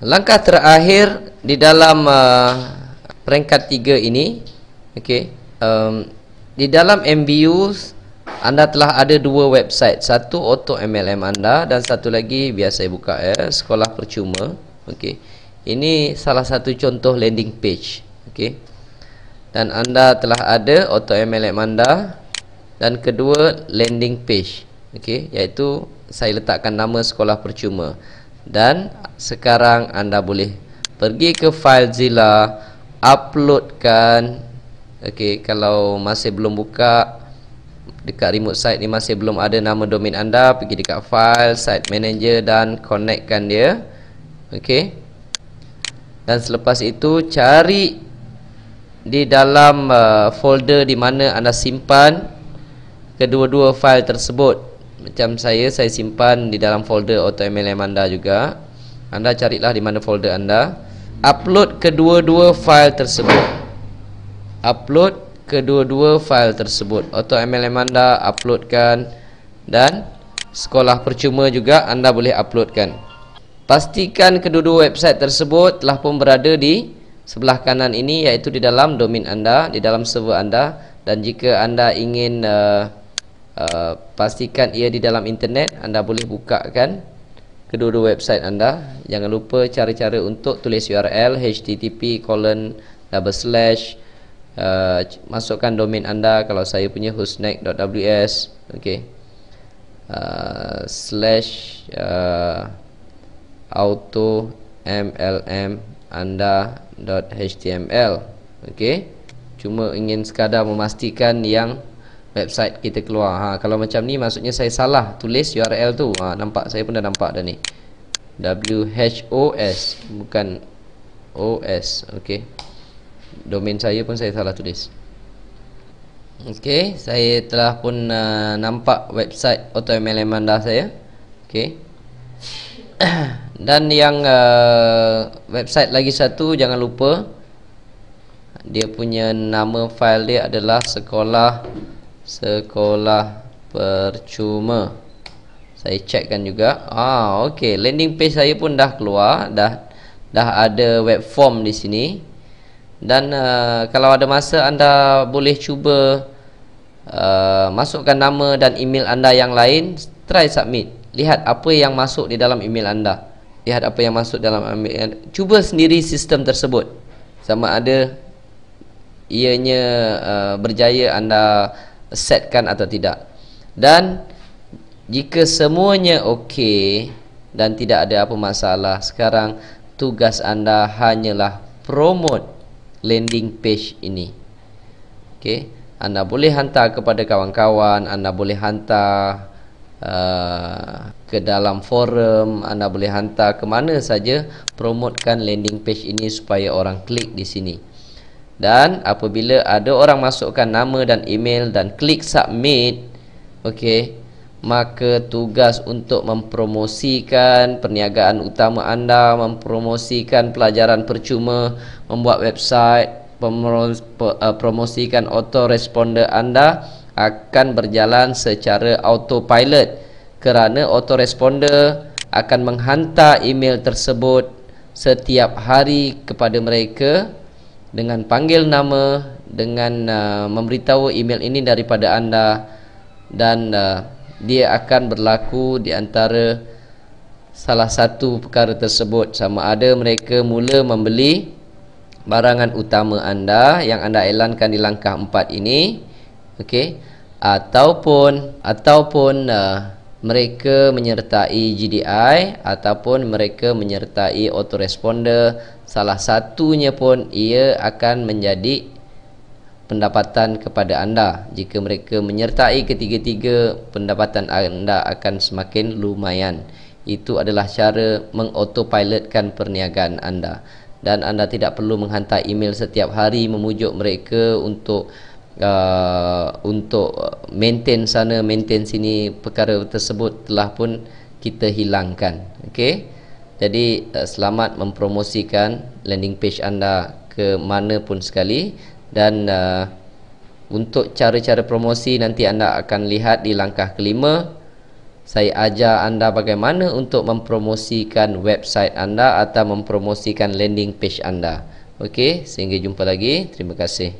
Langkah terakhir di dalam peringkat 3 ini, okey, di dalam MBU anda telah ada dua website, satu Auto MLM anda dan satu lagi biasa saya buka sekolah percuma. Okey, ini salah satu contoh landing page. Okey, dan anda telah ada Auto MLM anda dan kedua landing page. Okey, iaitu saya letakkan nama sekolah percuma. Dan sekarang anda boleh pergi ke FileZilla, uploadkan. Okey, kalau masih belum buka dekat remote site ni, masih belum ada nama domain anda, pergi dekat file, site manager dan connectkan dia. Okey, dan selepas itu cari di dalam folder di mana anda simpan kedua-dua file tersebut. Macam saya simpan di dalam folder Auto MLM anda juga. Anda carilah di mana folder anda. Upload kedua-dua file tersebut. Upload kedua-dua file tersebut. Auto MLM anda uploadkan, dan sekolah percuma juga anda boleh uploadkan. Pastikan kedua-dua website tersebut telah pun berada di sebelah kanan ini, iaitu di dalam domain anda, di dalam server anda. Dan jika anda ingin pastikan ia di dalam internet, anda boleh bukakan kedua-dua website anda. Jangan lupa cara-cara untuk tulis URL http:// masukkan domain anda. Kalau saya punya hostnet.ws, okey, /auto mlm anda.html. okey, cuma ingin sekadar memastikan yang website kita keluar. Kalau macam ni maksudnya saya salah tulis URL tu. Nampak, saya pun dah nampak dah ni. WHOS bukan OS. Okey, domain saya pun saya salah tulis. Okey, saya telah pun nampak website Auto MLM anda saya. Okey. Dan yang website lagi satu, jangan lupa dia punya nama file dia adalah sekolah percuma. Saya checkkan juga. Okey, landing page saya pun dah keluar, dah ada web form di sini. Dan kalau ada masa anda boleh cuba masukkan nama dan email anda yang lain, try submit. Lihat apa yang masuk di dalam email anda. Lihat apa yang masuk dalam email. Cuba sendiri sistem tersebut, sama ada ianya berjaya anda setkan atau tidak. Dan jika semuanya okey dan tidak ada apa masalah, sekarang tugas anda hanyalah promote landing page ini. Okey, anda boleh hantar kepada kawan-kawan, anda boleh hantar ke dalam forum, anda boleh hantar ke mana saja. Promotekan landing page ini supaya orang klik di sini. Dan apabila ada orang masukkan nama dan email dan klik submit, okey, maka tugas untuk mempromosikan perniagaan utama anda, mempromosikan pelajaran percuma, membuat website, promosikan autoresponder anda akan berjalan secara autopilot, kerana autoresponder akan menghantar email tersebut setiap hari kepada mereka dengan panggil nama, dengan memberitahu email ini daripada anda. Dan dia akan berlaku di antara salah satu perkara tersebut, sama ada mereka mula membeli barangan utama anda yang anda elankan di langkah 4 ini, okey, ataupun mereka menyertai GDI, ataupun mereka menyertai autoresponder. Salah satunya pun ia akan menjadi pendapatan kepada anda. Jika mereka menyertai ketiga-tiga, pendapatan anda akan semakin lumayan. Itu adalah cara mengautopilotkan perniagaan anda. Dan anda tidak perlu menghantar email setiap hari memujuk mereka untuk maintain sana, maintain sini. Perkara tersebut telah pun kita hilangkan. Okey, jadi selamat mempromosikan landing page anda ke mana pun sekali. Dan untuk cara-cara promosi nanti anda akan lihat di langkah kelima. saya ajar anda bagaimana untuk mempromosikan website anda atau mempromosikan landing page anda. Okey, sehingga jumpa lagi. Terima kasih.